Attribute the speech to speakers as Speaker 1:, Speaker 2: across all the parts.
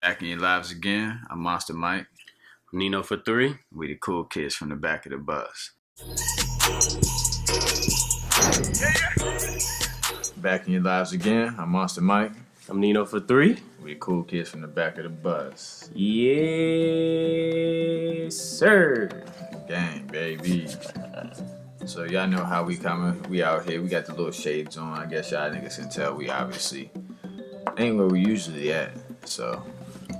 Speaker 1: Back in your lives again. I'm Monster Mike.
Speaker 2: Nino for 3.
Speaker 1: We the cool kids from the back of the bus. Back in your lives again. I'm Monster Mike.
Speaker 2: I'm Nino for 3.
Speaker 1: We the cool kids from the back of the bus.
Speaker 2: Yes, sir.
Speaker 1: Gang, baby. So y'all know how we coming. We out here. We got the little shades on. I guess y'all niggas can tell we obviously ain't where we usually at. So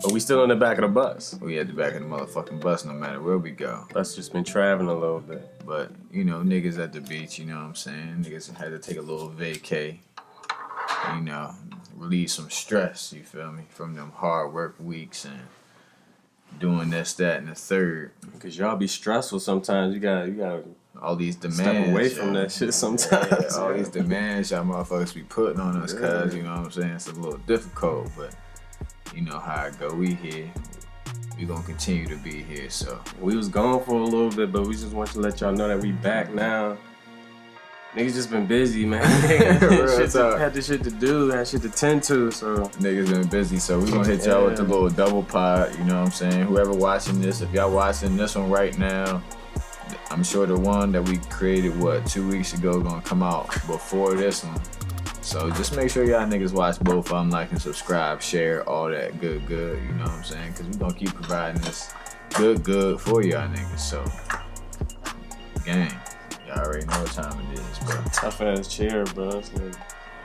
Speaker 2: But we still in the back of the bus.
Speaker 1: we at the back of the motherfucking bus no matter where we go.
Speaker 2: Bus just been traveling a little bit.
Speaker 1: But, you know, niggas at the beach, you know what I'm saying? Niggas had to take a little vacay, you know, relieve some stress, you feel me, from them hard work weeks and doing this, that, and the third.
Speaker 2: Because y'all be stressful sometimes. You gotta
Speaker 1: All these demands.
Speaker 2: step away from that shit sometimes.
Speaker 1: All these demands y'all motherfuckers be putting on us, cuz, you know what I'm saying? It's a little difficult, but you know how it go. We here. We gonna continue to be here, so.
Speaker 2: We was gone for a little bit, but we just want to let y'all know that we back now. Niggas just been busy, man. Had this shit to do, had shit to tend to, so.
Speaker 1: Niggas been busy, so we gonna hit y'all with the little double pod, you know what I'm saying? Whoever watching this, if y'all watching this one right now, I'm sure the one that we created, 2 weeks ago, gonna come out before this one. So just make sure y'all niggas watch both of them, like and subscribe, share, all that good, you know what I'm saying? Because we gonna keep providing this good for y'all niggas, so. Gang, y'all already know what time it is, bro.
Speaker 2: Tough ass chair, bro. It's like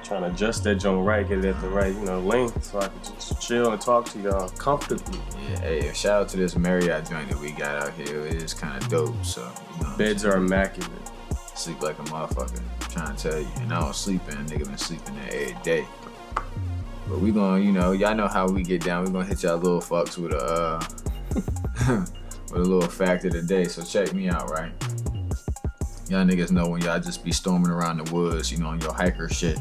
Speaker 2: trying to adjust that joint right, get it at the right, length, so I can just chill and talk to y'all comfortably.
Speaker 1: Yeah, hey, shout out to this Marriott joint that we got out here. It is kind of dope, so. You know
Speaker 2: Beds are immaculate.
Speaker 1: Sleep like a motherfucker, I'm trying to tell you. And I don't sleep in, nigga been sleeping there every day. But we gonna, y'all know how we get down. We gonna hit y'all little fucks with a, with a little fact of the day. So check me out, right? Y'all niggas know when y'all just be storming around the woods, on your hiker shit.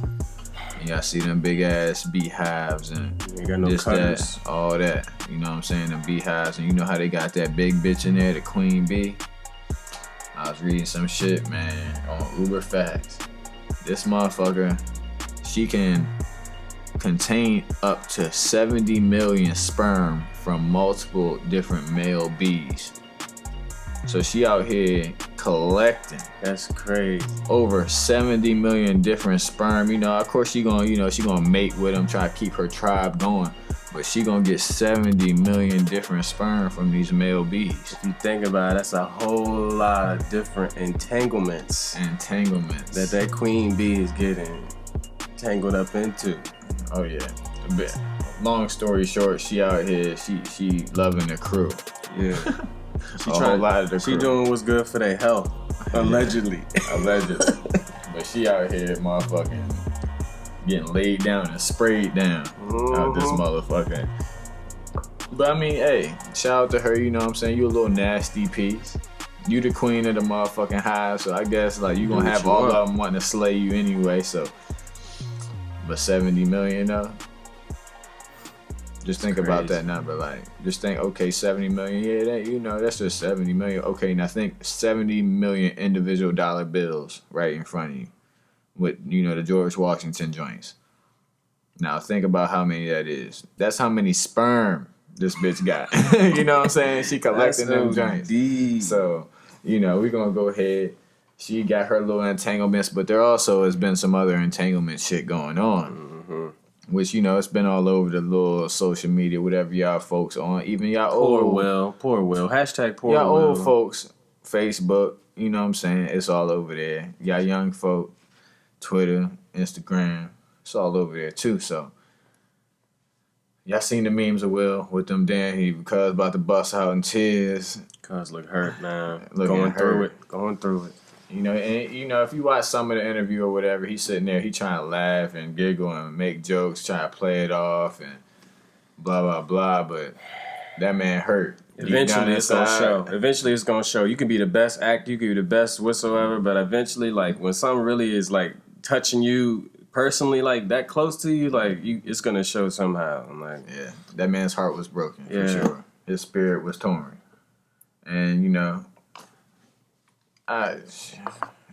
Speaker 1: And y'all see them big ass beehives and this, that, all that. You know what I'm saying? Them beehives. And you know how they got that big bitch in there, the queen bee? I was reading some shit, man, on Uber Facts. This motherfucker, she can contain up to 70 million sperm from multiple different male bees. So she out here collecting.
Speaker 2: That's crazy.
Speaker 1: Over 70 million different sperm. Of course she gonna mate with them, try to keep her tribe going. But she gonna get 70 million different sperm from these male bees.
Speaker 2: If you think about it, that's a whole lot of different entanglements. That queen bee is getting tangled up into.
Speaker 1: Oh yeah. Long story short, she out here, she loving the crew.
Speaker 2: Yeah.
Speaker 1: She trying lot of the crew.
Speaker 2: She doing what's good for their health. Allegedly.
Speaker 1: Allegedly. But she out here motherfucking getting laid down and sprayed down out this motherfucker. But I mean, hey, shout out to her, you know what I'm saying? You a little nasty piece. You the queen of the motherfucking hive, so I guess like you gonna have all of them wanting to slay you anyway, so. But 70 million though? Just think about that number, like, just think, okay, 70 million, yeah, that's just 70 million. Okay, now think 70 million individual dollar bills right in front of you. With, the George Washington joints. Now think about how many that is. That's how many sperm this bitch got. You know what I'm saying? She collecting them joints. So, we gonna go ahead. She got her little entanglements, but there also has been some other entanglement shit going on.
Speaker 2: Mm-hmm.
Speaker 1: Which, it's been all over the little social media, whatever y'all folks on. Even y'all
Speaker 2: Poor
Speaker 1: old.
Speaker 2: Will. Hashtag poor
Speaker 1: y'all
Speaker 2: Will.
Speaker 1: Y'all old folks, Facebook, you know what I'm saying? It's all over there. Y'all young folk. Twitter, Instagram, it's all over there too. So y'all seen the memes of Will with them damn cuz about to bust out in tears.
Speaker 2: Cuz look hurt, man.
Speaker 1: Going through it.
Speaker 2: And
Speaker 1: if you watch some of the interview or whatever, he's sitting there, he trying to laugh and giggle and make jokes, trying to play it off and blah blah blah, but that man hurt.
Speaker 2: Eventually it's gonna show. You can be the best actor, you can be the best whatsoever, but eventually, like, when something really is like touching you personally, like that close to you, like it's gonna show somehow. I'm like,
Speaker 1: yeah, that man's heart was broken for sure. His spirit was torn, and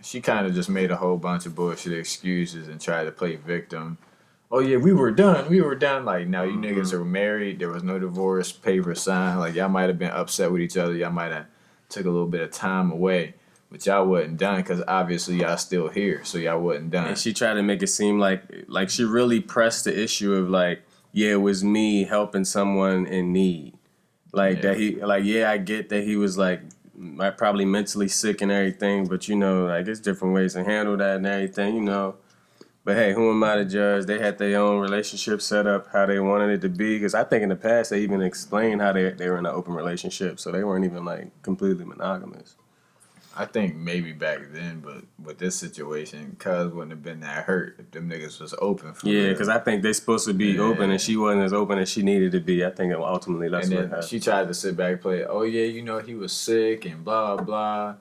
Speaker 1: she kind of just made a whole bunch of bullshit excuses and tried to play victim. oh yeah, we were done. Like, now you niggas are married. There was no divorce paper signed. Like, y'all might have been upset with each other. Y'all might have took a little bit of time away, but y'all wasn't done because obviously y'all still here, so y'all wasn't done.
Speaker 2: And she tried to make it seem like she really pressed the issue of like, yeah, it was me helping someone in need. Like that he, like, yeah, I get that he was like probably mentally sick and everything, but you know, like there's different ways to handle that and everything, you know. But hey, who am I to judge? They had their own relationship set up how they wanted it to be. Because I think in the past they even explained how they were in an open relationship, so they weren't even like completely monogamous.
Speaker 1: I think maybe back then, but with this situation, cuz wouldn't have been that hurt if them niggas was open for
Speaker 2: Yeah, because I think they supposed to be open, and she wasn't as open as she needed to be. I think ultimately that's what happened.
Speaker 1: She tried to sit back and play, oh yeah, you know, he was sick and blah, blah.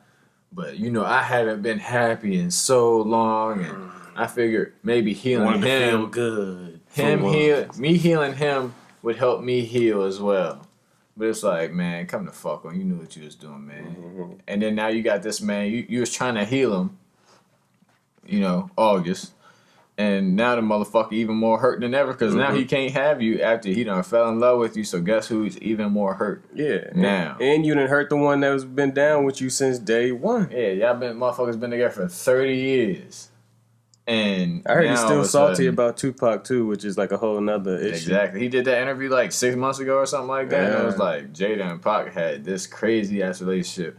Speaker 1: But, you know, I haven't been happy in so long, and I figured maybe healing him.
Speaker 2: Feel good.
Speaker 1: Me healing him would help me heal as well. But it's like, man, come the fuck on. You knew what you was doing, man. Mm-hmm. And then now you got this man. You was trying to heal him, you know, August. And now the motherfucker even more hurt than ever because now he can't have you after he done fell in love with you. So guess who's even more hurt?
Speaker 2: Yeah.
Speaker 1: Now.
Speaker 2: And you done hurt the one that was been down with you since day one.
Speaker 1: Yeah, motherfuckers been together for 30 years. And
Speaker 2: I heard he's still salty about Tupac too, which is like a whole nother issue.
Speaker 1: Exactly. He did that interview like 6 months ago or something like that. Yeah. And it was like Jada and Pac had this crazy ass relationship.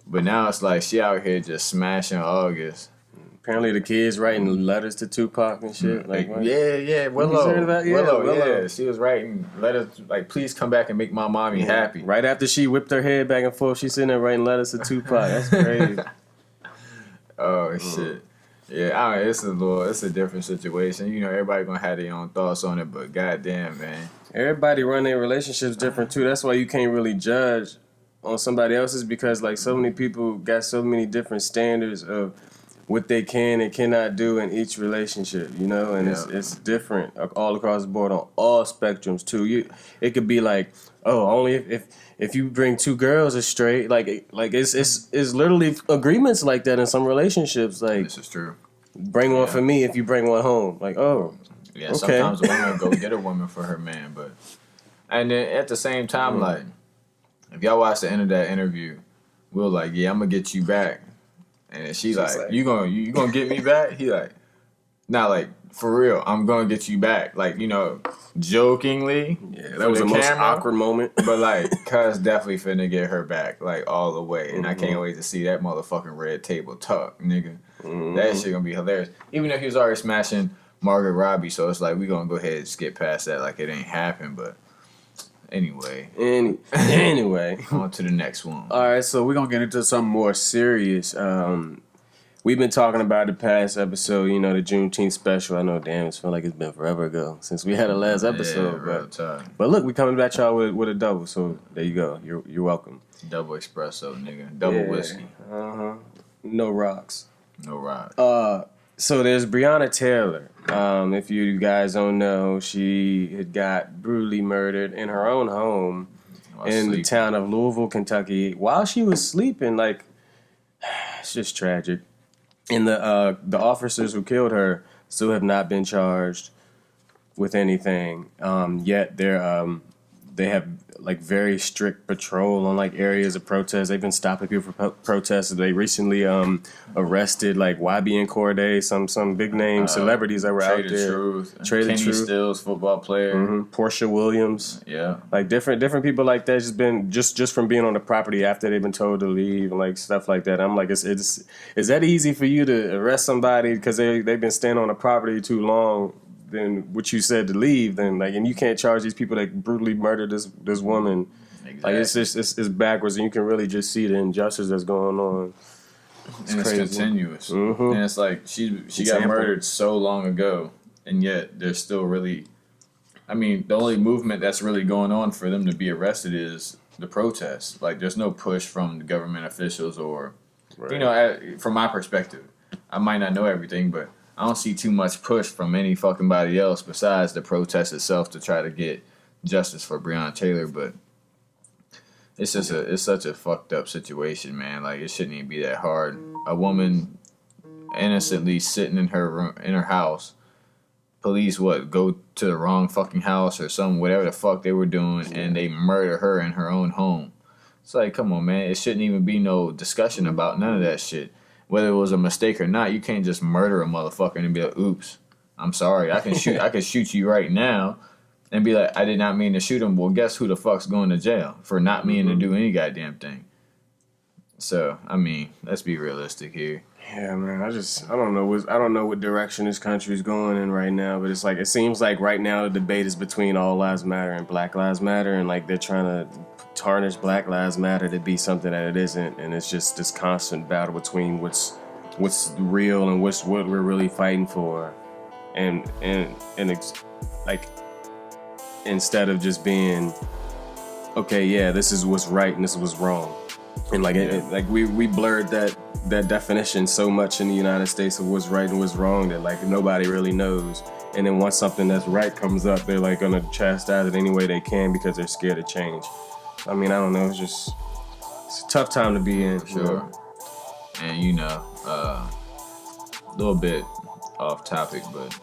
Speaker 1: But now it's like she out here just smashing August.
Speaker 2: Apparently the kids writing letters to Tupac and shit. Like what?
Speaker 1: Yeah. Willow. She was writing letters like, please come back and make my mommy happy.
Speaker 2: Right after she whipped her head back and forth, she's sitting there writing letters to Tupac. That's crazy.
Speaker 1: Oh shit. Yeah, I mean, it's a different situation. You know, everybody gonna have their own thoughts on it, but goddamn, man.
Speaker 2: Everybody run their relationships different too. That's why you can't really judge on somebody else's because like so many people got so many different standards of what they can and cannot do in each relationship, you know, and it's different all across the board on all spectrums too. It could be like, oh, only if you bring two girls is straight, like it's literally agreements like that in some relationships. Like
Speaker 1: this is true.
Speaker 2: Bring one for me if you bring one home. Like
Speaker 1: yeah, okay. Sometimes a woman go get a woman for her man, but and then at the same time, like if y'all watch the end of that interview, Will like, yeah, I'm gonna get you back. And she's like, you gonna get me back? He like, nah, like, for real, I'm gonna get you back. Like, you know, jokingly.
Speaker 2: Yeah, that was the most awkward moment.
Speaker 1: But like, cuz definitely finna get her back, like, all the way. And I can't wait to see that motherfucking red table talk, nigga. That shit gonna be hilarious. Even if he was already smashing Margaret Robbie, so it's like, we gonna go ahead and skip past that like it ain't happened, but anyway.
Speaker 2: Anyway.
Speaker 1: On to the next one.
Speaker 2: All right, so we're going to get into something more serious. We've been talking about the past episode, you know, the Juneteenth special. I know, damn, it's feel like it's been forever ago since we had the last episode. But look, we coming back y'all with a double, so there you go. You're welcome.
Speaker 1: Double espresso, nigga. Double whiskey.
Speaker 2: No rocks.
Speaker 1: No rocks.
Speaker 2: So there's Breonna Taylor. If you guys don't know, she had got brutally murdered in her own home the town of Louisville, Kentucky, while she was sleeping. Like, it's just tragic. And the officers who killed her still have not been charged with anything. Yet they have like very strict patrol on like areas of protest. They've been stopping people for protests. They recently arrested like YB Corday, some big name celebrities that were out there.
Speaker 1: Kenny Stills, football player.
Speaker 2: Portia Williams.
Speaker 1: Yeah.
Speaker 2: Like different people like that just from being on the property after they've been told to leave and like stuff like that. I'm like, is that easy for you to arrest somebody because they've been standing on the property too long? Than what you said to leave, then like, and you can't charge these people that brutally murdered this woman. Exactly. Like it's just it's backwards, and you can really just see the injustice that's going on.
Speaker 1: It's continuous, and it's like she got murdered so long ago, and yet there's still really, I mean, the only movement that's really going on for them to be arrested is the protests. Like there's no push from the government officials or, you know, from my perspective, I might not know everything, but I don't see too much push from any fucking body else besides the protest itself to try to get justice for Breonna Taylor. But it's just it's such a fucked up situation, man. Like it shouldn't even be that hard. A woman innocently sitting in her room, in her house, police go to the wrong fucking house or something, whatever the fuck they were doing, and they murder her in her own home. It's like, come on, man. It shouldn't even be no discussion about none of that shit. Whether it was a mistake or not, you can't just murder a motherfucker and be like, oops, I'm sorry. I can shoot you right now and be like, I did not mean to shoot him. Well, guess who the fuck's going to jail for not meaning to do any goddamn thing? So, I mean, let's be realistic here.
Speaker 2: Yeah, man. I don't know what direction this country is going in right now, but it's like, it seems like right now the debate is between All Lives Matter and Black Lives Matter, and like they're trying to tarnish Black Lives Matter to be something that it isn't, and it's just this constant battle between what's real and what we're really fighting for, and it's like, instead of just being, okay, yeah, this is what's right and this is what's wrong. And like, we blurred that definition so much in the United States of what's right and what's wrong that like nobody really knows. And then once something that's right comes up, they're like gonna chastise it any way they can because they're scared of change. I mean, I don't know. It's a tough time to be in.
Speaker 1: Sure.
Speaker 2: You know?
Speaker 1: And a little bit off topic, but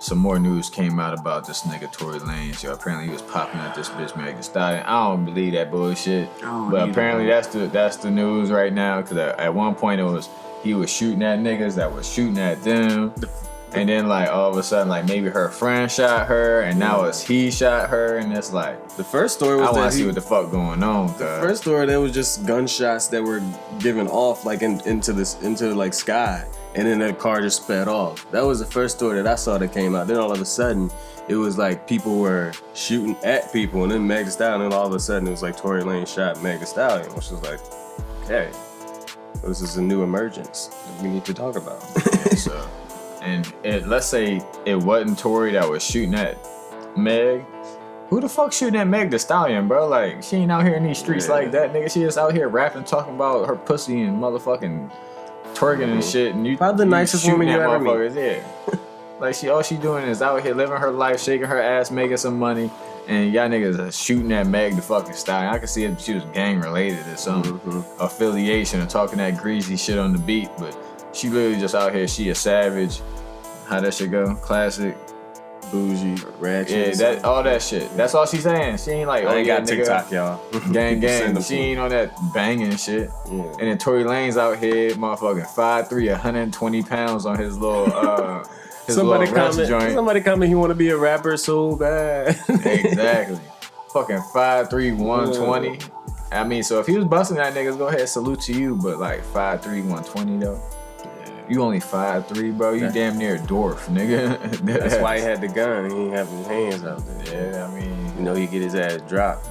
Speaker 1: some more news came out about this nigga Tory Lanez. Apparently he was popping at this bitch Meg Thee Stallion. I don't believe that bullshit, but apparently that's the news right now. Because at one point he was shooting at niggas that was shooting at them, and then like all of a sudden like maybe her friend shot her, and now it's he shot her, and it's like
Speaker 2: the first story was
Speaker 1: I want to see what the fuck going on.
Speaker 2: The first story there was just gunshots that were given off like into like sky. And then the car just sped off. That was the first story that I saw that came out. Then all of a sudden, it was like people were shooting at people, and then Meg Thee Stallion, and all of a sudden it was like Tory Lanez shot Meg Thee Stallion, which was like, okay, this is a new emergence that we need to talk about.
Speaker 1: Yeah, so, and let's say it wasn't Tory that was shooting at Meg. Who the fuck shooting at Meg Thee Stallion, bro? Like, she ain't out here in these streets like that, nigga. She just out here rapping, talking about her pussy and motherfucking twerking and shit, and you
Speaker 2: probably the nicest woman you ever meet.
Speaker 1: Yeah, like all she doing is out here living her life, shaking her ass, making some money, and y'all niggas are shooting at Meg the fucking Stallion. I could see if she was gang related or some affiliation or talking that greasy shit on the beat, but she literally just out here. She a savage. How that shit go? Classic.
Speaker 2: Bougie, ratchet.
Speaker 1: Yeah, all that shit. That's all she's saying. She ain't like,
Speaker 2: I ain't got
Speaker 1: nigga,
Speaker 2: TikTok, y'all.
Speaker 1: Gang. She ain't on that banging shit. Yeah. And then Tory Lanez out here, motherfucking 5'3", 120 pounds on his little
Speaker 2: Somebody comment he want to be a rapper so bad.
Speaker 1: Exactly. Fucking 5'3", 120. I mean, so if he was busting that niggas, go ahead, salute to you. But like 5'3", 120 though. You only 5'3", bro. You damn near a dwarf, nigga.
Speaker 2: That's why he had the gun. He didn't have his hands out there.
Speaker 1: Yeah, I mean,
Speaker 2: he'd get his ass dropped.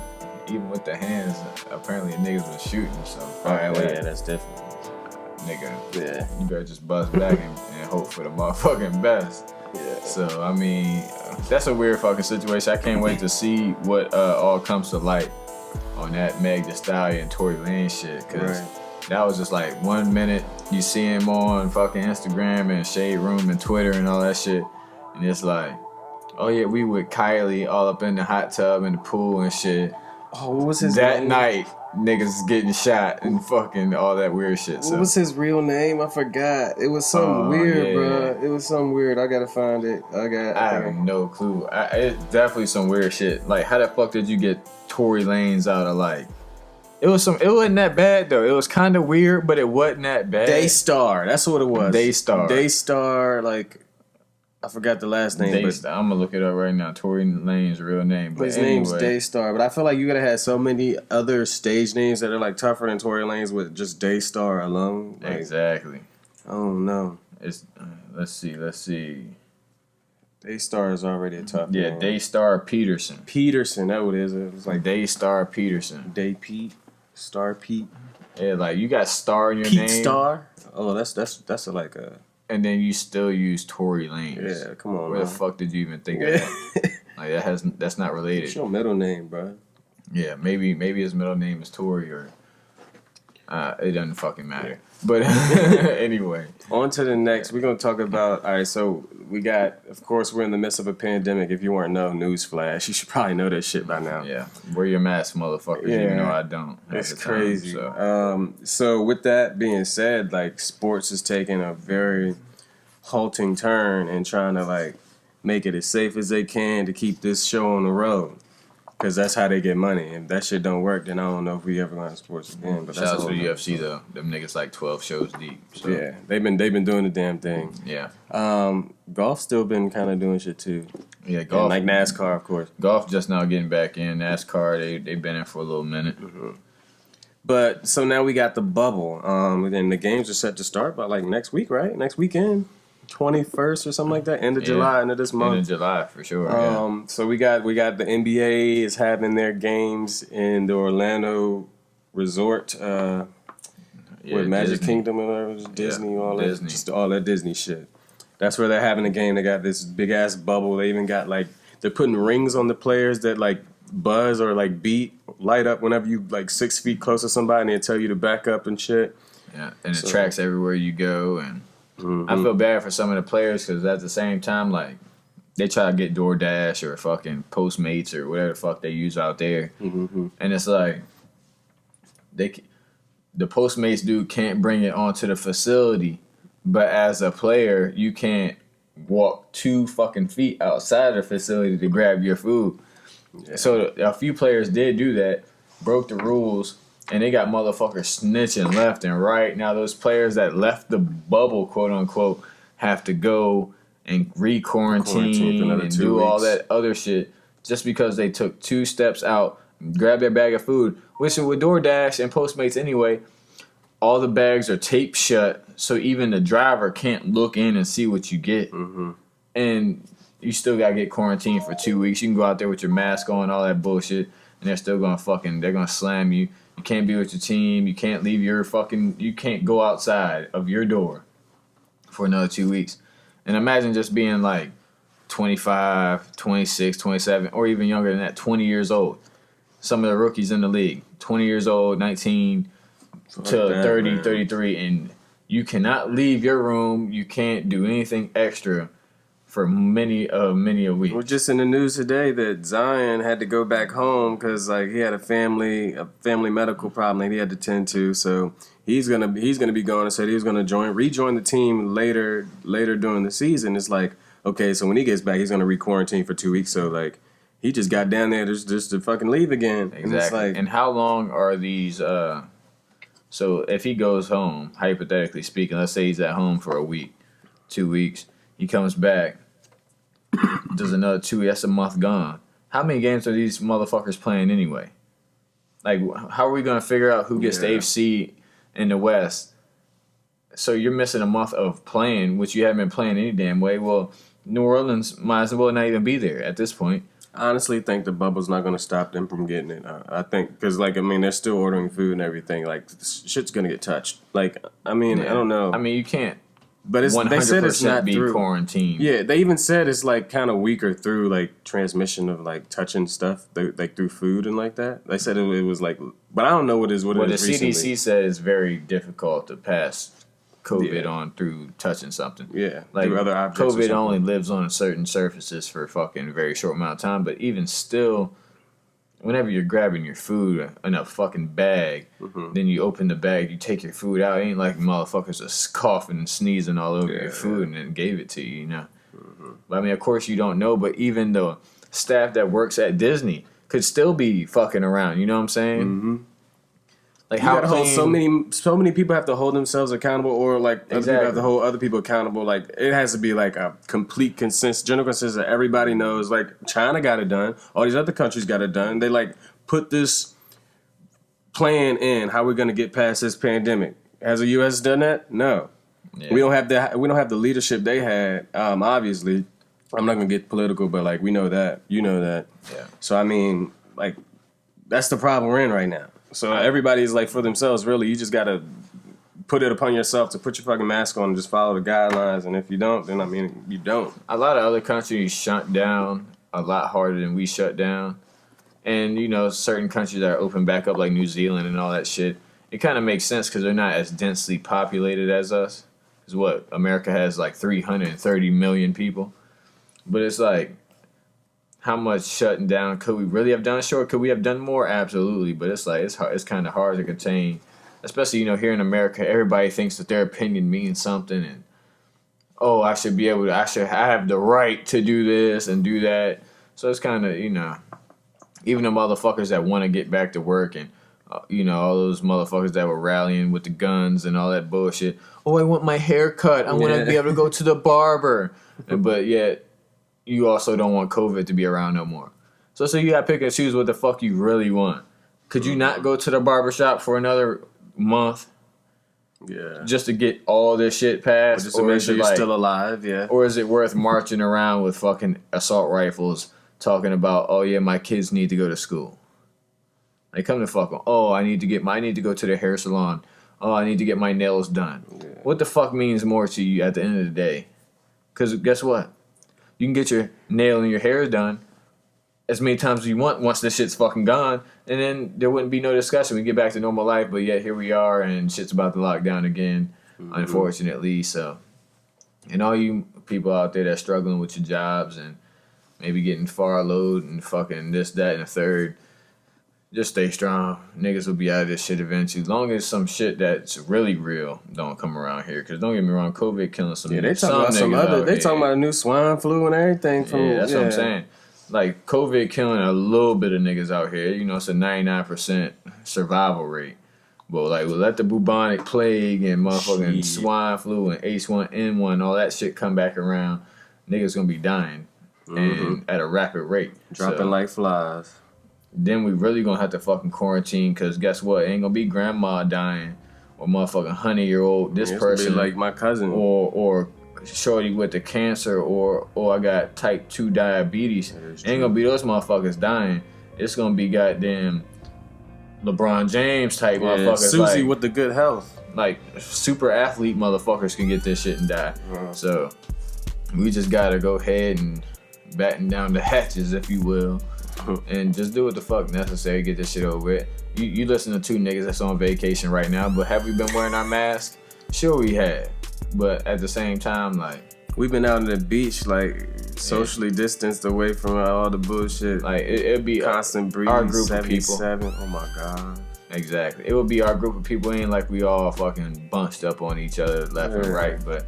Speaker 1: Even with the hands, apparently niggas was shooting. So
Speaker 2: yeah, that's different.
Speaker 1: Nigga, yeah, you better just bust back and hope for the motherfucking best. Yeah. So I mean, that's a weird fucking situation. I can't wait to see what all comes to light on that Meg Thee Stallion, Tory Lanez shit, because. Right. That was just like 1 minute you see him on fucking Instagram and Shade Room and Twitter and all that shit. And it's like, oh yeah, we with Kylie all up in the hot tub and the pool and shit.
Speaker 2: Oh, what was his
Speaker 1: that
Speaker 2: name?
Speaker 1: night, niggas getting shot and fucking all that weird shit.
Speaker 2: What was his real name? I forgot. It was something weird, bro. It was something weird. I gotta find it. I
Speaker 1: have no clue. It's definitely some weird shit. Like, how the fuck did you get Tory Lanez out of like... It wasn't that bad though. It was kind of weird, but it wasn't that bad.
Speaker 2: Daystar, that's what it was.
Speaker 1: Daystar,
Speaker 2: like I forgot the last name.
Speaker 1: Daystar. I'm gonna look it up right now. Tory Lanez's real name. But
Speaker 2: his name's Daystar. But I feel like you gotta have so many other stage names that are like tougher than Tory Lanez with just Daystar alone. Like,
Speaker 1: exactly.
Speaker 2: I don't know.
Speaker 1: It's let's see.
Speaker 2: Daystar is already a tough
Speaker 1: name. Yeah, Daystar Peterson.
Speaker 2: That what it is. It was like
Speaker 1: Daystar Peterson.
Speaker 2: Day Pete. Star Pete.
Speaker 1: Yeah, like you got Star in your
Speaker 2: Pete
Speaker 1: name.
Speaker 2: Pete Star? Oh, that's like a...
Speaker 1: And then you still use Tory Lanez.
Speaker 2: Yeah, come on,
Speaker 1: Where the fuck did you even think of that? Like, that's not related.
Speaker 2: It's your middle name, bro.
Speaker 1: Yeah, maybe his middle name is Tory or... it doesn't fucking matter. But anyway.
Speaker 2: On to the next. We're going to talk about... All right, so we got... Of course, we're in the midst of a pandemic. If you weren't know, newsflash. You should probably know that shit by now.
Speaker 1: Yeah. Wear your mask, motherfuckers, even though I don't.
Speaker 2: It's crazy. So with that being said, like, sports is taking a very halting turn and trying to like make it as safe as they can to keep this show on the road. Because that's how they get money. If that shit don't work, then I don't know if we ever gonna have sports again. But
Speaker 1: shout out to the UFC though. Them niggas like 12 shows deep. So.
Speaker 2: Yeah, they've been doing the damn thing.
Speaker 1: Yeah.
Speaker 2: Golf's still been kind of doing shit too.
Speaker 1: Yeah, golf.
Speaker 2: And like NASCAR, of course.
Speaker 1: Golf just now getting back in. NASCAR, they've been in for a little minute.
Speaker 2: Mm-hmm. But so now we got the bubble. And the games are set to start by like next week, right? Next weekend. 21st or something like that, end of July, end of this month.
Speaker 1: End of July for sure.
Speaker 2: So we got the NBA is having their games in the Orlando resort with Magic
Speaker 1: Disney.
Speaker 2: Kingdom and whatever, Disney, all
Speaker 1: Disney.
Speaker 2: that, just all that Disney shit. That's where they're having a game. They got this big ass bubble. They even got like they're putting rings on the players that like buzz or like light up whenever you like 6 feet close to somebody and they tell you to back up and shit.
Speaker 1: Yeah, and it tracks everywhere you go and. I feel bad for some of the players because at the same time, like, they try to get DoorDash or fucking Postmates or whatever the fuck they use out there. Mm-hmm. And it's like, the Postmates dude can't bring it onto the facility, but as a player, you can't walk 2 fucking feet outside the facility to grab your food. Yeah. So a few players did do that, broke the rules, and they got motherfuckers snitching left and right. Now those players that left the bubble, quote unquote, have to go and re-quarantine and do all that other shit just because they took 2 steps out, grabbed their bag of food. Which with DoorDash and Postmates anyway, all the bags are taped shut, so even the driver can't look in and see what you get. Mm-hmm. And you still gotta get quarantined for 2 weeks. You can go out there with your mask on, all that bullshit, and they're still gonna slam you. You can't be with your team. You can't leave you can't go outside of your door for another 2 weeks. And imagine just being like 25, 26, 27, or even younger than that, 20 years old. Some of the rookies in the league, 20 years old, 19 to 30, man. 33, and you cannot leave your room. You can't do anything extra for many a week.
Speaker 2: We're just in the news today that Zion had to go back home because like he had a family medical problem that he had to tend to. So he's gonna be gone. And said he was gonna rejoin the team later during the season. It's like, okay, so when he gets back, he's gonna re-quarantine for 2 weeks. So like he just got down there just to fucking leave again.
Speaker 1: Exactly.
Speaker 2: And it's like,
Speaker 1: and how long are these? So if he goes home, hypothetically speaking, let's say he's at home for a week, 2 weeks. He comes back, does another 2 weeks, that's a month gone. How many games are these motherfuckers playing anyway? Like, how are we going to figure out who gets the AFC in the West? So you're missing a month of playing, which you haven't been playing any damn way. Well, New Orleans might as well not even be there at this point.
Speaker 2: I honestly think the bubble's not going to stop them from getting it. I think, because, like, I mean, they're still ordering food and everything. Like, shit's going to get touched. Like, I mean, I don't know.
Speaker 1: I mean, you can't.
Speaker 2: But they said it's not
Speaker 1: be
Speaker 2: through
Speaker 1: quarantined.
Speaker 2: Yeah, they even said it's like kind of weaker through like transmission of like touching stuff, like through food and like that. They said it was like, but I don't know what it is. What
Speaker 1: the
Speaker 2: recently.
Speaker 1: CDC said it's very difficult to pass COVID on through touching something.
Speaker 2: Yeah,
Speaker 1: like
Speaker 2: through other objects.
Speaker 1: COVID only lives on certain surfaces for a fucking very short amount of time. But even still, whenever you're grabbing your food in a fucking bag, then you open the bag, you take your food out. It ain't like motherfuckers just coughing and sneezing all over your food and then gave it to you, you know? But I mean, of course you don't know, but even the staff that works at Disney could still be fucking around, you know what I'm saying? Mm-hmm. Like
Speaker 2: you gotta hold so many people have to hold themselves accountable, or like other people have to hold other people accountable. Like it has to be like a complete general consensus that everybody knows. Like China got it done, all these other countries got it done. They like put this plan in how we're gonna get past this pandemic. Has the U.S. done that? No, we don't have the leadership they had. Obviously, I'm not gonna get political, but like we know that, you know that.
Speaker 1: Yeah.
Speaker 2: So I mean, like that's the problem we're in right now. So everybody's like for themselves, really. You just gotta put it upon yourself to put your fucking mask on and just follow the guidelines. And if you don't, then I mean, you don't.
Speaker 1: A lot of other countries shut down a lot harder than we shut down. And, you know, certain countries that are open back up, like New Zealand and all that shit, it kind of makes sense because they're not as densely populated as us. Because what? America has like 330 million people. But it's like, how much shutting down could we really have done? Sure, could we have done more? Absolutely, but it's like it's kind of hard to contain, especially, you know, here in America, everybody thinks that their opinion means something, and oh, I should be able to, I have the right to do this and do that. So it's kind of, even the motherfuckers that want to get back to work and, all those motherfuckers that were rallying with the guns and all that bullshit. Oh, I want my hair cut. I want to be able to go to the barber. But yet, you also don't want COVID to be around no more. So you got to pick and choose what the fuck you really want. Could you not go to the barbershop for another month?
Speaker 2: Yeah.
Speaker 1: Just to get all this shit passed?
Speaker 2: Just to make sure you're still alive, yeah.
Speaker 1: Or is it worth marching around with fucking assault rifles talking about, oh yeah, my kids need to go to school? Like, come to fuck on. Oh, I need to go to the hair salon. Oh, I need to get my nails done. Yeah. What the fuck means more to you at the end of the day? Because guess what? You can get your nail and your hair done as many times as you want once this shit's fucking gone, and then there wouldn't be no discussion. We get back to normal life, but yet here we are, and shit's about to lock down again, unfortunately. So, and all you people out there that's struggling with your jobs and maybe getting furloughed and fucking this, that, and the third, just stay strong. Niggas will be out of this shit eventually. As long as some shit that's really real don't come around here. Because don't get me wrong, COVID killing some.
Speaker 2: Yeah, they talking about some other. They talking about a new swine flu and everything.
Speaker 1: That's what I'm saying. Like, COVID killing a little bit of niggas out here. It's a 99% survival rate. But like, we'll let the bubonic plague and motherfucking swine flu and H1N1, all that shit come back around. Niggas gonna be dying, and at a rapid rate,
Speaker 2: dropping like flies.
Speaker 1: Then we really gonna have to fucking quarantine, because guess what? It ain't gonna be grandma dying or motherfucking 100-year-old this person,
Speaker 2: gonna be like my cousin,
Speaker 1: or shorty with the cancer, or I got type 2 diabetes. Ain't gonna be those motherfuckers dying. It's gonna be goddamn LeBron James type motherfuckers.
Speaker 2: Susie with the good health.
Speaker 1: Like, super athlete motherfuckers can get this shit and die. So we just gotta go ahead and batten down the hatches, if you will. And just do what the fuck necessary, get this shit over with. You listen to two niggas that's on vacation right now, but have we been wearing our masks? Sure we have. But at the same time, like,
Speaker 2: we've been out on the beach, like, socially distanced away from all the bullshit.
Speaker 1: Like, it'd be
Speaker 2: constant breeze,
Speaker 1: our group of people.
Speaker 2: Oh my God.
Speaker 1: Exactly. It would be our group of people. It ain't like we all fucking bunched up on each other left and right, but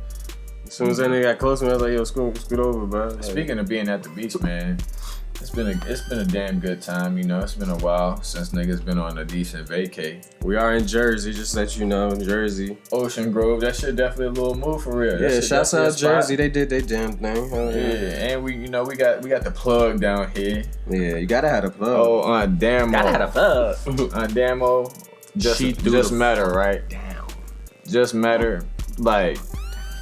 Speaker 2: as soon as that nigga got close to me, I was like, yo, scoot over, bro. Like,
Speaker 1: speaking of being at the beach, man, it's been a damn good time. It's been a while since niggas been on a decent vacay.
Speaker 2: We are in Jersey, just to let you know, Jersey.
Speaker 1: Ocean Grove, that shit definitely a little move for real.
Speaker 2: Yeah, shouts out Jersey, they did their damn thing.
Speaker 1: And we got the plug down here.
Speaker 2: Yeah, you gotta have a plug.
Speaker 1: Oh, on Damo.
Speaker 2: Gotta have a plug.
Speaker 1: On Damo, just matter, right?
Speaker 2: Damn.
Speaker 1: Just matter, like,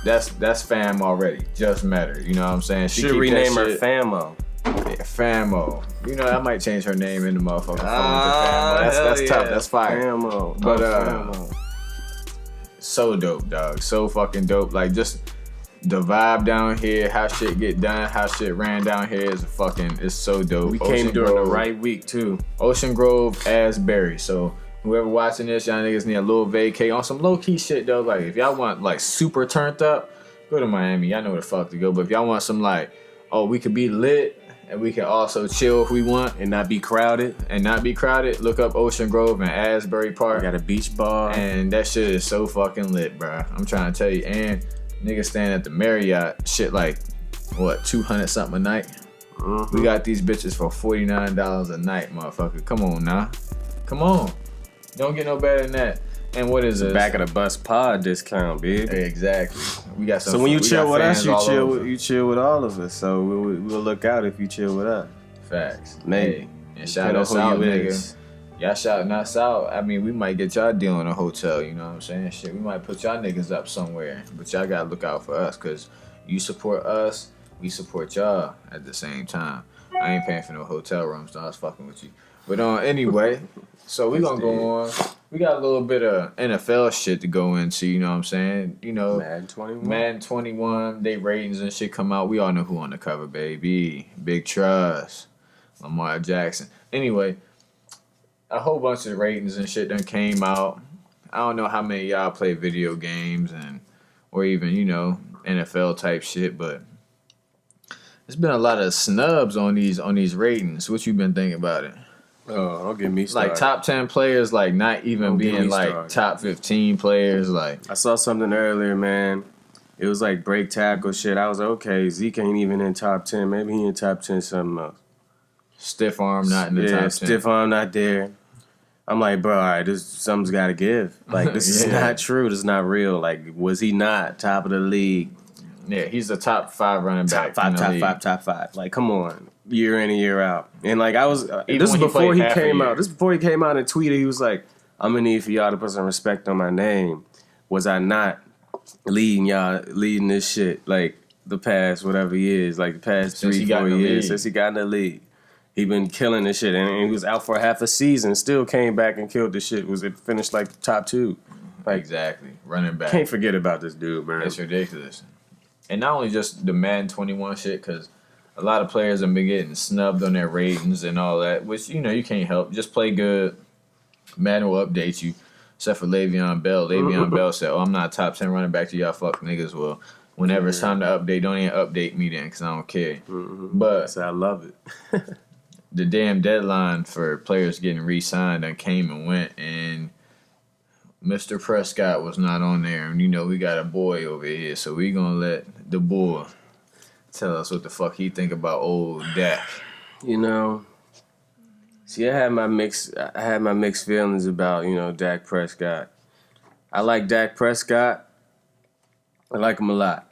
Speaker 1: that's fam already. Just matter, you know what I'm saying?
Speaker 2: She should rename her Famo.
Speaker 1: Yeah, Famo. I might change her name in the motherfucking phone to Famo. That's tough. That's fire.
Speaker 2: Famo.
Speaker 1: But
Speaker 2: Famo.
Speaker 1: So dope, dog. So fucking dope. Like, just the vibe down here, how shit get done, how shit ran down here it's so dope.
Speaker 2: We came during the right week too.
Speaker 1: Ocean Grove, Asbury. So whoever watching this, y'all niggas need a little vacay on some low key shit though. Like, if y'all want like super turned up, go to Miami. Y'all know where the fuck to go. But if y'all want some like, oh, we could be lit and we can also chill if we want
Speaker 2: and not be crowded.
Speaker 1: Look up Ocean Grove and Asbury Park.
Speaker 2: We got a beach bar.
Speaker 1: And that shit is so fucking lit, bro. I'm trying to tell you. And niggas staying at the Marriott, shit like, what, 200 something a night? We got these bitches for $49 a night, motherfucker. Come on now. Come on. Don't get no better than that. And what is it?
Speaker 2: Back of the bus pod discount, baby.
Speaker 1: Exactly. We got some.
Speaker 2: So when you chill with us, you chill with all of us. So we'll look out if you chill with us.
Speaker 1: Facts.
Speaker 2: Maybe.
Speaker 1: Hey, and shout us out, nigga. Y'all shouting us out. I mean, we might get y'all deal in a hotel. You know what I'm saying? Shit, we might put y'all niggas up somewhere. But y'all gotta look out for us, cause you support us, we support y'all at the same time. I ain't paying for no hotel rooms, so I was fucking with you. But anyway, so we gonna go on. We got a little bit of NFL shit to go into, you know what I'm saying? Madden 21, they ratings and shit come out. We all know who on the cover, baby. Big Trust. Lamar Jackson. Anyway, a whole bunch of ratings and shit done came out. I don't know how many of y'all play video games or even, NFL type shit, but there's been a lot of snubs on these ratings. What you been thinking about it?
Speaker 2: Oh, don't get me started.
Speaker 1: Like top 10 players, like not even being like top 15 players. Like,
Speaker 2: I saw something earlier, man. it was like break tackle shit. I was like, okay, Zeke ain't even in top 10. Maybe he in top 10 something else.
Speaker 1: Stiff arm not in the top 10.
Speaker 2: Stiff arm not there. I'm like, bro, all right, something's got to give. Like, this is not true. This is not real. Like, was he not top of the league?
Speaker 1: Yeah, he's the top 5 running back.
Speaker 2: Top five. Like, come on, year in and year out. And like, I was. This is
Speaker 1: when he
Speaker 2: before he
Speaker 1: played half a
Speaker 2: came
Speaker 1: year.
Speaker 2: out. This is before he came out and tweeted. He was like, "I'm gonna need for y'all to put some respect on my name. Was I not leading this shit like the past whatever years, like the past
Speaker 1: Since
Speaker 2: 3-4 years since he got in the league? He been killing this shit, and he was out for half a season. Still came back and killed this shit. It finished like top 2? Like,
Speaker 1: exactly, running back.
Speaker 2: Can't forget about this dude, man.
Speaker 1: It's ridiculous. And not only just the Madden 21 shit, because a lot of players have been getting snubbed on their ratings and all that, which, you know, you can't help. Just play good. Madden will update you, except for Le'Veon Bell. Le'Veon Bell said, I'm not a top 10 running back to y'all fuck niggas. Well, whenever it's time to update, don't even update me then, because I don't care. But
Speaker 2: I love it.
Speaker 1: The damn deadline for players getting re-signed and came and went, and Mr. Prescott was not on there. And, you know, we got a boy over here, so we gonna let the boy tell us what the fuck he think about old Dak.
Speaker 2: You know, see, I had my mixed feelings about, you know, Dak Prescott. I like Dak Prescott. I like him a lot.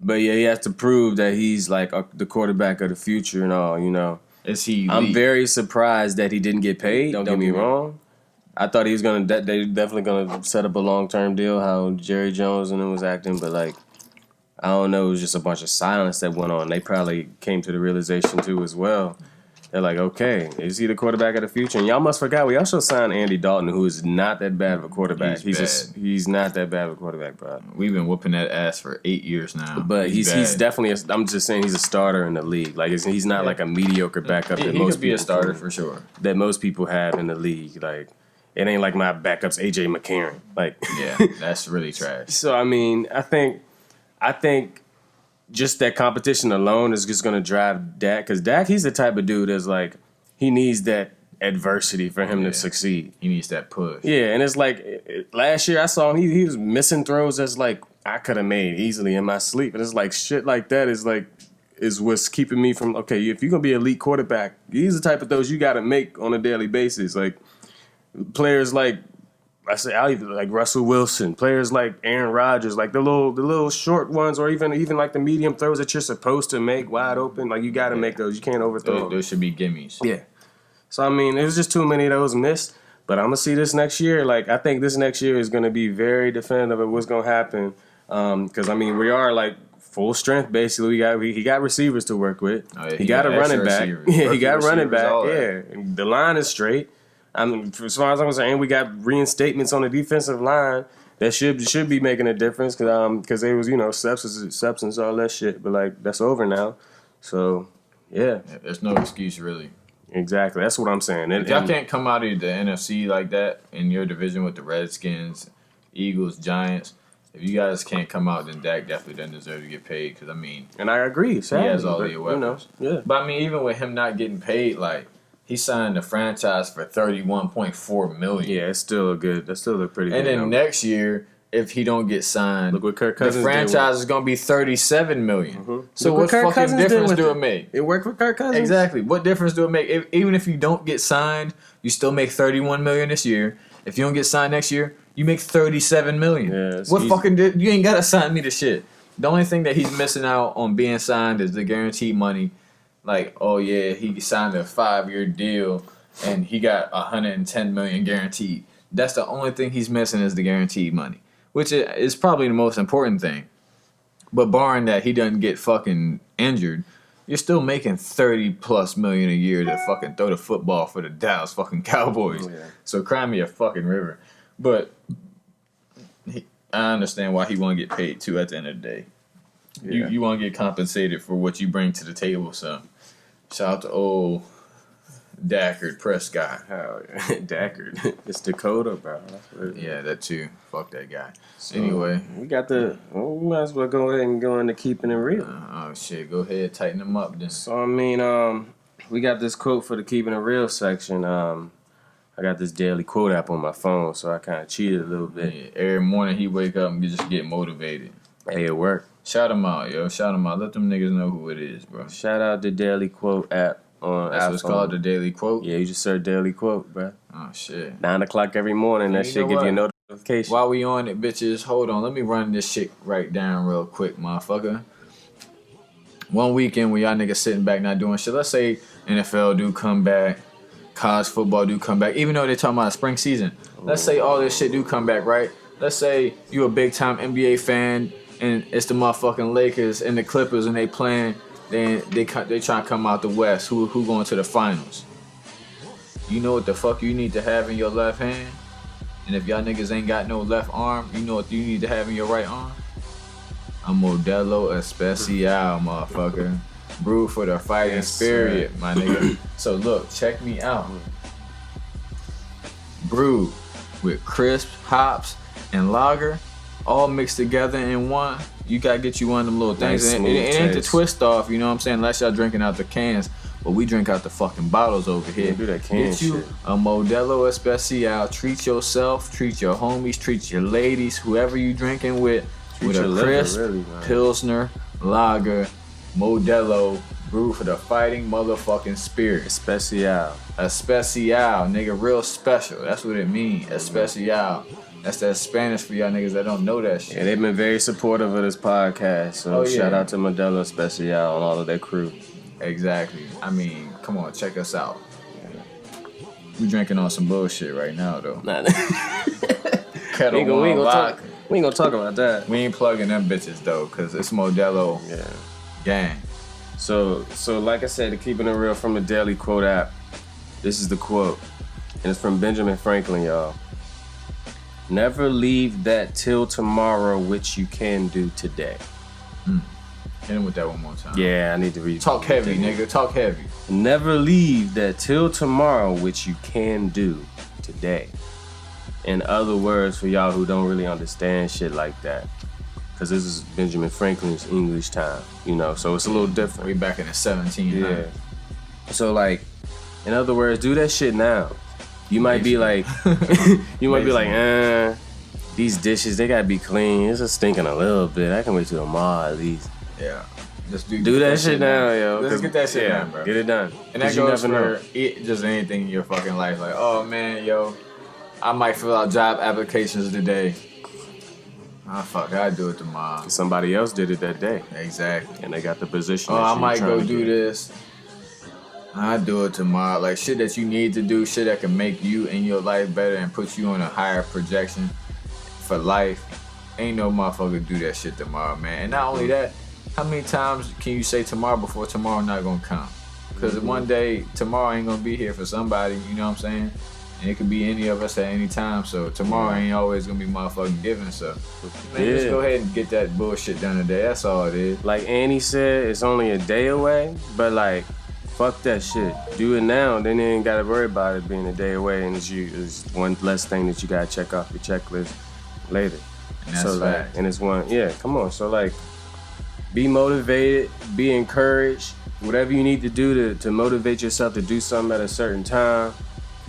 Speaker 2: But yeah, he has to prove that he's like the quarterback of the future and all, you know.
Speaker 1: Is he?
Speaker 2: I'm very surprised that he didn't get paid. Don't get me wrong. I thought he was gonna. They definitely gonna set up a long-term deal. How Jerry Jones and them was acting, but like, I don't know. It was just a bunch of silence that went on. They probably came to the realization too as well. They're like, okay, is he the quarterback of the future? And y'all must forgot we also signed Andy Dalton, who is not that bad of a quarterback. He's not that bad of a quarterback, bro.
Speaker 1: We've been whooping that ass for 8 years now.
Speaker 2: But he's definitely. I'm just saying he's a starter in the league. Like he's not like a mediocre backup.
Speaker 1: He could be a starter for sure.
Speaker 2: That most people have in the league. Like it ain't like my backups AJ McCarron. Like
Speaker 1: yeah, that's really trash.
Speaker 2: So I mean, I think just that competition alone is just going to drive Dak. Because Dak, he's the type of dude that's like, he needs that adversity for him to succeed.
Speaker 1: He needs that push.
Speaker 2: Yeah, and it's like, last year I saw him, he was missing throws that's like, I could have made easily in my sleep. And it's like, shit like that is what's keeping me from, okay, if you're going to be an elite quarterback, these are the type of throws you got to make on a daily basis. Like, players like, I'll even like Russell Wilson, players like Aaron Rodgers, like the little short ones, or even like the medium throws that you're supposed to make wide open. Like you got to make those. You can't overthrow.
Speaker 1: Those should be gimmies.
Speaker 2: Yeah. So I mean, it was just too many of those missed. But I'm gonna see this next year. Like I think this next year is gonna be very definitive of what's gonna happen. Because I mean, we are like full strength basically. He got receivers to work with.
Speaker 1: Oh, yeah,
Speaker 2: he got a running back. Yeah, he got running back. Yeah, and the line is straight. I mean, as far as I'm concerned, we got reinstatements on the defensive line that should be making a difference because they was, you know, substance, all that shit. But like that's over now, so yeah,
Speaker 1: there's no excuse really.
Speaker 2: Exactly, that's what I'm saying.
Speaker 1: If y'all can't come out of the NFC like that in your division with the Redskins, Eagles, Giants, if you guys can't come out, then Dak definitely doesn't deserve to get paid. Because I mean,
Speaker 2: and I agree, sadly,
Speaker 1: he has all the weapons.
Speaker 2: You know, yeah.
Speaker 1: But I mean, even with him not getting paid, like. He signed the franchise for $31.4 million.
Speaker 2: Yeah, that's still a pretty good
Speaker 1: And then
Speaker 2: number.
Speaker 1: next year, if he don't get signed,
Speaker 2: look what Kirk Cousins
Speaker 1: the franchise is going to be $37 million.
Speaker 2: Mm-hmm.
Speaker 1: So what fucking difference do it make?
Speaker 2: It worked for Kirk Cousins.
Speaker 1: Exactly. What difference do it make? Even if you don't get signed, you still make $31 million this year. If you don't get signed next year, you make $37 million.
Speaker 2: Yeah,
Speaker 1: you ain't got to sign me to shit. The only thing that he's missing out on being signed is the guaranteed money. Like, oh yeah, he signed a 5-year deal and he got $110 million guaranteed. That's the only thing he's missing is the guaranteed money, which is probably the most important thing. But barring that he doesn't get fucking injured, you're still making $30+ million a year to fucking throw the football for the Dallas fucking Cowboys.
Speaker 2: Yeah.
Speaker 1: So cry me a fucking river. But I understand why he won't get paid too at the end of the day. Yeah. You want to get compensated for what you bring to the table, so shout out to old Dackard Prescott.
Speaker 2: Hell yeah. Dackard. It's Dakota, bro.
Speaker 1: Yeah, that too. Fuck that guy. So, anyway.
Speaker 2: We might as well go ahead and go into keeping it real.
Speaker 1: Oh, shit. Go ahead. Tighten them up then.
Speaker 2: So, I mean, we got this quote for the keeping it real section. I got this daily quote app on my phone, so I kind of cheated a little bit.
Speaker 1: Yeah, every morning he wake up and just get motivated.
Speaker 2: Hey, it worked.
Speaker 1: Shout them out, yo. Shout them out. Let them niggas know who it is, bro.
Speaker 2: Shout out the Daily Quote app on
Speaker 1: That's
Speaker 2: iPhone.
Speaker 1: what it's called, the Daily Quote?
Speaker 2: Yeah, you just search Daily Quote, bro.
Speaker 1: Oh, shit.
Speaker 2: 9 o'clock every morning. That shit give you a notification.
Speaker 1: While we on it, bitches, hold on. Let me run this shit right down real quick, motherfucker. One weekend when y'all niggas sitting back not doing shit. Let's say NFL do come back. College football do come back. Even though they're talking about spring season. Let's say all this shit do come back, right? Let's say you a big time NBA fan and it's the motherfucking Lakers and the Clippers and they playing. Then they try to come out the West. Who going to the finals? You know what the fuck you need to have in your left hand? And if y'all niggas ain't got no left arm, you know what you need to have in your right arm? A Modelo Especial, motherfucker. Brewed for the fighting spirit, my nigga. So look, check me out. Brewed with crisp hops and lager, all mixed together in one. You gotta get you one of them little things.
Speaker 2: Nice,
Speaker 1: And it ain't the twist off, you know what I'm saying? Unless y'all drinking out the cans. But we drink out the fucking bottles over here.
Speaker 2: Do that can
Speaker 1: Get you
Speaker 2: shit.
Speaker 1: a Modelo Especial. Treat yourself, treat your homies, treat your ladies, whoever you drinking with
Speaker 2: Treat
Speaker 1: a
Speaker 2: your liver,
Speaker 1: crisp
Speaker 2: really, man.
Speaker 1: Pilsner, lager, Modelo, brewed for the fighting motherfucking spirit.
Speaker 2: Especial.
Speaker 1: Especial, nigga, real special. That's what it means. Especial. That's that Spanish for y'all niggas that don't know that shit.
Speaker 2: Yeah, they've been very supportive of this podcast. So shout out to Modelo Especial and all of their crew.
Speaker 1: Exactly. I mean, come on, check us out. We drinking on some bullshit right now, though.
Speaker 2: Nah,
Speaker 1: Kettle
Speaker 2: we ain't
Speaker 1: vodka.
Speaker 2: gonna talk about that.
Speaker 1: We ain't plugging them bitches, though, because it's Modelo gang.
Speaker 2: So like I said, to keeping it real from the Daily Quote app, this is the quote. And it's from Benjamin Franklin, y'all. Never leave that till tomorrow which you can do today.
Speaker 1: Hit him with that one more time.
Speaker 2: Yeah, I need to read.
Speaker 1: Talk heavy, nigga. Talk heavy.
Speaker 2: Never leave that till tomorrow which you can do today. In other words, for y'all who don't really understand shit like that, because this is Benjamin Franklin's English time, you know, so it's a little different.
Speaker 1: We back in the 1700s.
Speaker 2: Yeah. So like, in other words, do that shit now. You might be like, these dishes, they gotta be clean. It's just stinking a little bit. I can wait till tomorrow at least.
Speaker 1: Yeah. Just
Speaker 2: do that shit now, yo.
Speaker 1: Let's get that shit done, bro.
Speaker 2: Get it done.
Speaker 1: And that goes for just anything in your fucking life. Like, oh man, yo, I might fill out job applications today. Ah, fuck, I do it tomorrow.
Speaker 2: Somebody else did it that day.
Speaker 1: Exactly.
Speaker 2: And they got the position.
Speaker 1: Oh, I might go do this. I do it tomorrow. Like shit that you need to do, shit that can make you and your life better and put you on a higher projection for life. Ain't no motherfucker do that shit tomorrow, man. And not only that, how many times can you say tomorrow before tomorrow not gonna come? Because one day, tomorrow ain't gonna be here for somebody, you know what I'm saying? And it could be any of us at any time, so tomorrow ain't always gonna be motherfucking given, so man, just go ahead and get that bullshit done today, that's all it is.
Speaker 2: Like Annie said, it's only a day away, but like, fuck that shit. Do it now, then you ain't gotta worry about it being a day away, and it's one less thing that you gotta check off your checklist later.
Speaker 1: And that's fact.
Speaker 2: And it's one, come on, so like, be motivated, be encouraged, whatever you need to do to motivate yourself to do something at a certain time,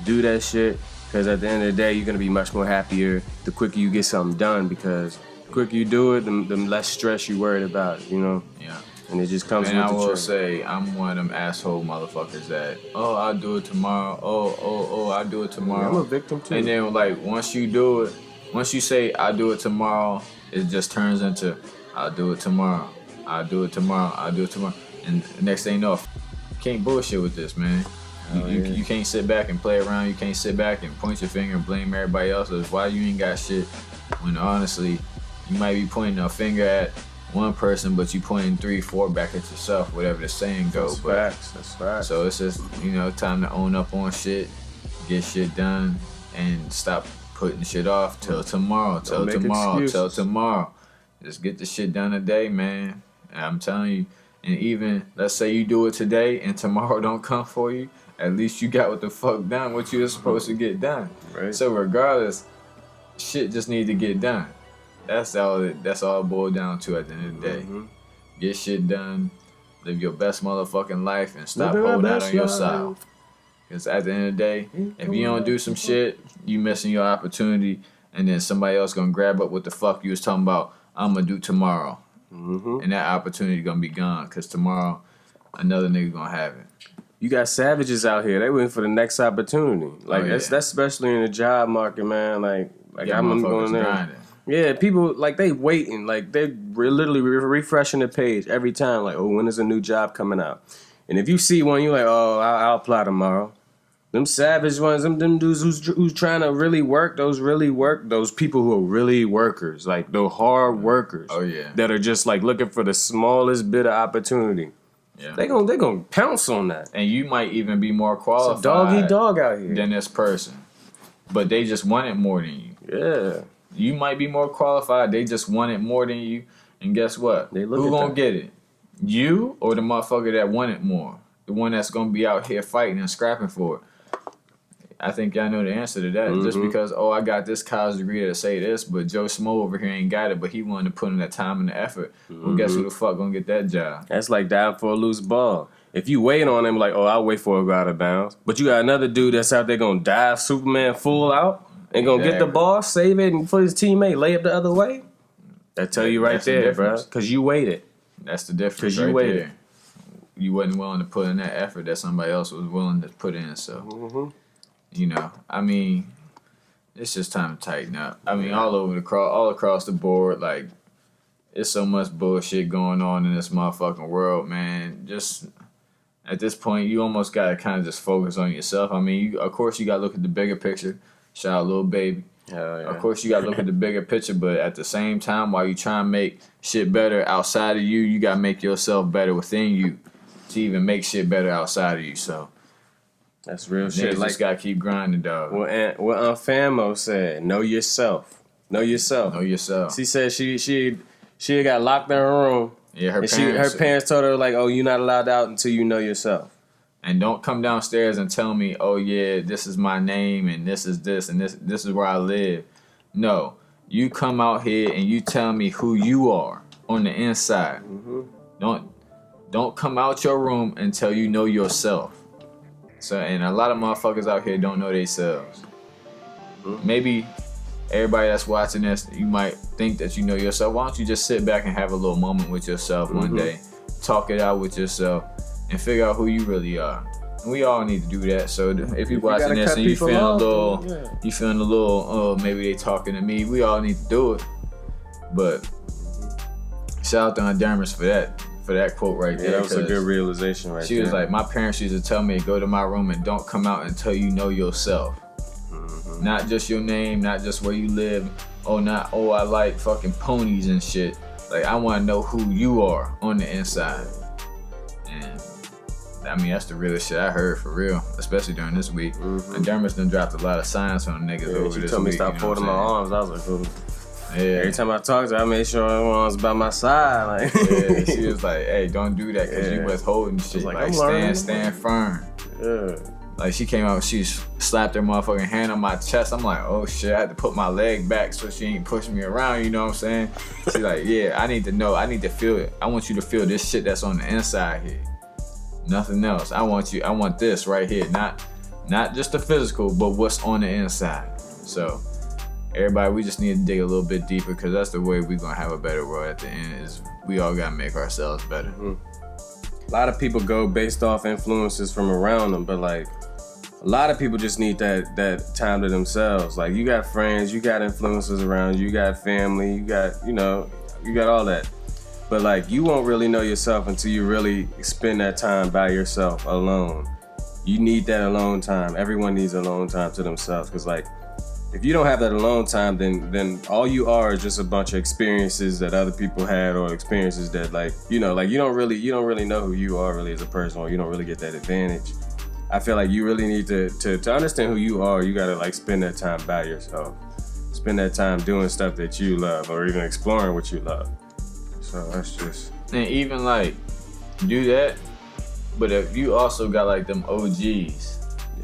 Speaker 2: do that shit, because at the end of the day, you're gonna be much more happier the quicker you get something done, because the quicker you do it, the less stress you worried about it, you know? Yeah. And it just comes with the
Speaker 1: And I will
Speaker 2: training.
Speaker 1: say, I'm one of them asshole motherfuckers that, oh, I'll do it tomorrow, I'll do it tomorrow.
Speaker 2: I'm a victim too.
Speaker 1: And then like, once you do it, once you say, I'll do it tomorrow, it just turns into, I'll do it tomorrow. I'll do it tomorrow. I'll do it tomorrow. And the next thing you know, you can't bullshit with this, man. You can't sit back and play around. You can't sit back and point your finger and blame everybody else as why you ain't got shit. When honestly, you might be pointing a finger at one person, but you pointing 3, 4 back at yourself, whatever the saying goes.
Speaker 2: That's facts.
Speaker 1: So it's just, time to own up on shit, get shit done, and stop putting shit off till tomorrow, till tomorrow. Just get the shit done today, man. And I'm telling you, and even, let's say you do it today and tomorrow don't come for you, at least you got what the fuck done, what you were supposed to get done.
Speaker 2: Right.
Speaker 1: So regardless, shit just need to get done. That's all it boiled down to at the end of the day. Get shit done, live your best motherfucking life, and stop holding out on yourself. Because at the end of the day, if you don't do some shit, you missing your opportunity, and then somebody else gonna grab up what the fuck you was talking about. I'm gonna do tomorrow,
Speaker 2: Mm-hmm.
Speaker 1: and that opportunity gonna be gone because tomorrow another nigga gonna have it.
Speaker 2: You got savages out here. They waiting for the next opportunity. Like that's especially in the job market, man. Like I'm going there.
Speaker 1: Grinding.
Speaker 2: Yeah, people like they waiting. Like they literally refreshing the page every time. Like, oh, when is a new job coming out? And if you see one, you like, oh, I'll apply tomorrow. Them savage ones, them dudes who's trying to really work, those people who are really workers, like the hard workers.
Speaker 1: Oh yeah.
Speaker 2: That are just like looking for the smallest bit of opportunity.
Speaker 1: Yeah.
Speaker 2: They gonna pounce on that.
Speaker 1: And you might even be more qualified.
Speaker 2: It's a dog eat dog out here
Speaker 1: than this person, but they just want it more than you.
Speaker 2: Yeah.
Speaker 1: You might be more qualified. They just want it more than you. And guess what? Who gonna get it? You or the motherfucker that want it more? The one that's gonna be out here fighting and scrapping for it. I think y'all know the answer to that. Just because, I got this college degree to say this, but Joe Smo over here ain't got it, but he wanted to put in that time and the effort. Well, guess who the fuck gonna get that job?
Speaker 2: That's like dying for a loose ball. If you wait on him, like, I'll wait for it to go out of bounds. But you got another dude that's out there gonna dive Superman full out and gonna get the ball, save it, and for his teammate, lay up the other way. That tell you right there, bro. Because you waited.
Speaker 1: That's the difference.
Speaker 2: Because you waited.
Speaker 1: There. You wasn't willing to put in that effort that somebody else was willing to put in. So, I mean, it's just time to tighten up. I mean, all across the board, like, it's so much bullshit going on in this motherfucking world, man. Just at this point, you almost gotta kind of just focus on yourself. I mean, of course, you gotta look at the bigger picture. Shout out, Lil Baby.
Speaker 2: Hell yeah.
Speaker 1: Of course, you gotta look at the bigger picture, but at the same time, while you try and make shit better outside of you, you gotta make yourself better within you to even make shit better outside of you. So
Speaker 2: that's real shit.
Speaker 1: Niggas just gotta keep grinding, dog.
Speaker 2: What Famo said, know yourself. Know yourself.
Speaker 1: Know yourself.
Speaker 2: She said she got locked in her room.
Speaker 1: Yeah, her
Speaker 2: parents told her, like, you're not allowed out until you know yourself.
Speaker 1: And don't come downstairs and tell me, oh yeah, this is my name and this is this and this is where I live. No, you come out here and you tell me who you are on the inside. Don't come out your room until you know yourself. So, and a lot of motherfuckers out here don't know themselves. Maybe everybody that's watching this, you might think that you know yourself. Why don't you just sit back and have a little moment with yourself one day, talk it out with yourself, and figure out who you really are. And we all need to do that. So if you're watching this and you feeling a little, maybe they talking to me, we all need to do it. But shout out to Entanglements for that quote right there.
Speaker 2: That was a good realization right there.
Speaker 1: She was like, my parents used to tell me, go to my room and don't come out until you know yourself. Not just your name, not just where you live. I like fucking ponies and shit. Like, I want to know who you are on the inside. And I mean, that's the realest shit I heard for real, especially during this week. And Dermot's done dropped a lot of signs on the niggas over this week.
Speaker 2: She told me to stop folding my arms. I was like, cool.
Speaker 1: Yeah.
Speaker 2: Every time I talked to her, I made sure everyone was by my side. Like,
Speaker 1: yeah, she was like, hey, don't do that because you withholding shit. Like stand firm.
Speaker 2: Yeah.
Speaker 1: Like, she came out, she slapped her motherfucking hand on my chest. I'm like, oh shit, I had to put my leg back so she ain't pushing me around, you know what I'm saying? She's like, yeah, I need to know, I need to feel it. I want you to feel this shit that's on the inside here. Nothing else. I want this right here. Not just the physical, but what's on the inside. So, everybody, we just need to dig a little bit deeper because that's the way we're gonna have a better world at the end, is we all gotta make ourselves better.
Speaker 2: A lot of people go based off influences from around them, but like, a lot of people just need that time to themselves. Like, you got friends, you got influences around you, got family, you got all that. But like, you won't really know yourself until you really spend that time by yourself, alone. You need that alone time. Everyone needs alone time to themselves. Cause like, if you don't have that alone time, then all you are is just a bunch of experiences that other people had, or experiences that you don't really know who you are really as a person, or you don't really get that advantage. I feel like you really need to understand who you are. You gotta like spend that time by yourself. Spend that time doing stuff that you love, or even exploring what you love. So that's just.
Speaker 1: And even like, do that, but if you also got like them OGs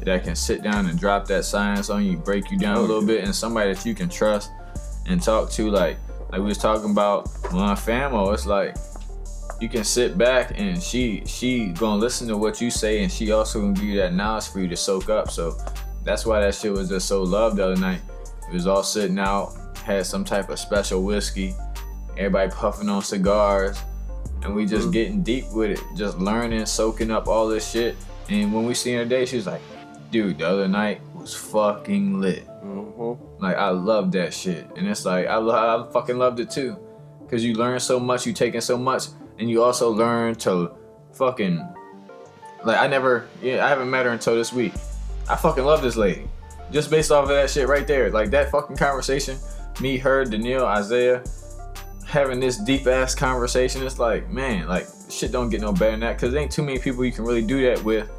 Speaker 1: that can sit down and drop that science on you, break you down a little bit, and somebody that you can trust and talk to, like we was talking about on Famo, it's like you can sit back and she gonna listen to what you say, and she also gonna give you that knowledge for you to soak up. So that's why that shit was just so loved the other night. It was all sitting out, had some type of special whiskey, everybody puffing on cigars, and we just getting deep with it, just learning, soaking up all this shit. And when we seen her today, she was like, dude, the other night was fucking lit. Like, I love that shit. And it's like, I fucking loved it too. Cause you learn so much, you taking so much, and you also learn to fucking, like, I haven't met her until this week. I fucking love this lady. Just based off of that shit right there. Like, that fucking conversation, me, her, Daniil, Isaiah, having this deep ass conversation, it's like, man, like, shit don't get no better than that. Cause there ain't too many people you can really do that with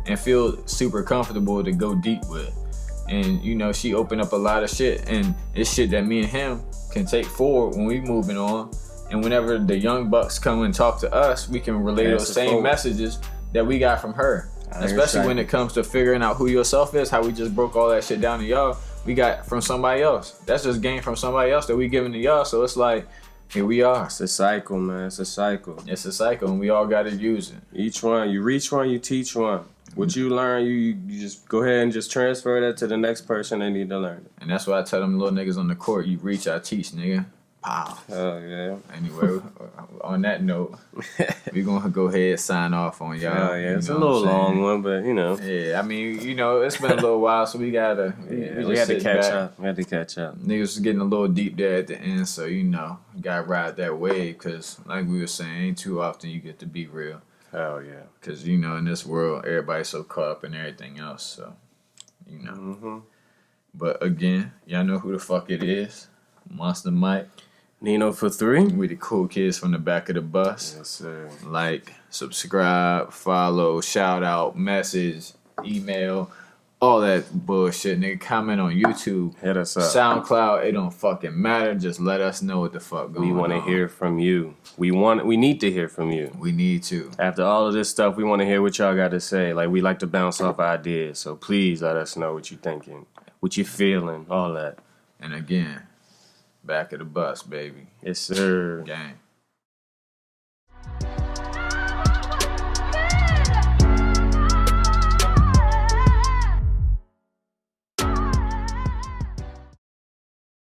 Speaker 1: and feel super comfortable to go deep with. And, you know, she opened up a lot of shit, and it's shit that me and him can take forward when we moving on. And whenever the young bucks come and talk to us, we can relay those same messages that we got from her. Especially when it comes to figuring out who yourself is, how we just broke all that shit down to y'all. We got from somebody else. That's just gain from somebody else that we giving to y'all. So it's like, here we are.
Speaker 2: It's a cycle, man. It's a cycle.
Speaker 1: It's a cycle, and we all got to use it.
Speaker 2: Each one, you reach one, you teach one. What you learn, you just go ahead and just transfer that to the next person that need to learn it.
Speaker 1: And that's why I tell them little niggas on the court, you reach, I teach, nigga. Pow.
Speaker 2: Oh, yeah.
Speaker 1: Anyway, on that note, we're going to go ahead and sign off on y'all.
Speaker 2: Oh, yeah. It's a little long one, but, you know.
Speaker 1: Yeah, I mean, you know, it's been a little while, so we got to...
Speaker 2: we had to catch up. We had to catch up.
Speaker 1: Niggas was getting a little deep there at the end, so, you know, got to ride that wave, because, like we were saying, ain't too often you get to be real.
Speaker 2: Hell yeah.
Speaker 1: Because, you know, in this world, everybody's so caught up in everything else. So, you know. But, again, y'all know who the fuck it is. Monster Mike.
Speaker 2: Nino for 3.
Speaker 1: We the cool kids from the back of the bus.
Speaker 2: Yes, sir.
Speaker 1: Like, subscribe, follow, shout out, message, email, all that bullshit, nigga. Comment on YouTube.
Speaker 2: Hit us up.
Speaker 1: SoundCloud, it don't fucking matter. Just let us know what the fuck going on.
Speaker 2: We want to hear from you. We need to hear from you.
Speaker 1: We need to.
Speaker 2: After all of this stuff, we want to hear what y'all got to say. Like, we like to bounce off ideas. So please let us know what you're thinking, what you're feeling, all that.
Speaker 1: And again, back of the bus, baby.
Speaker 2: Yes, sir.
Speaker 1: Gang.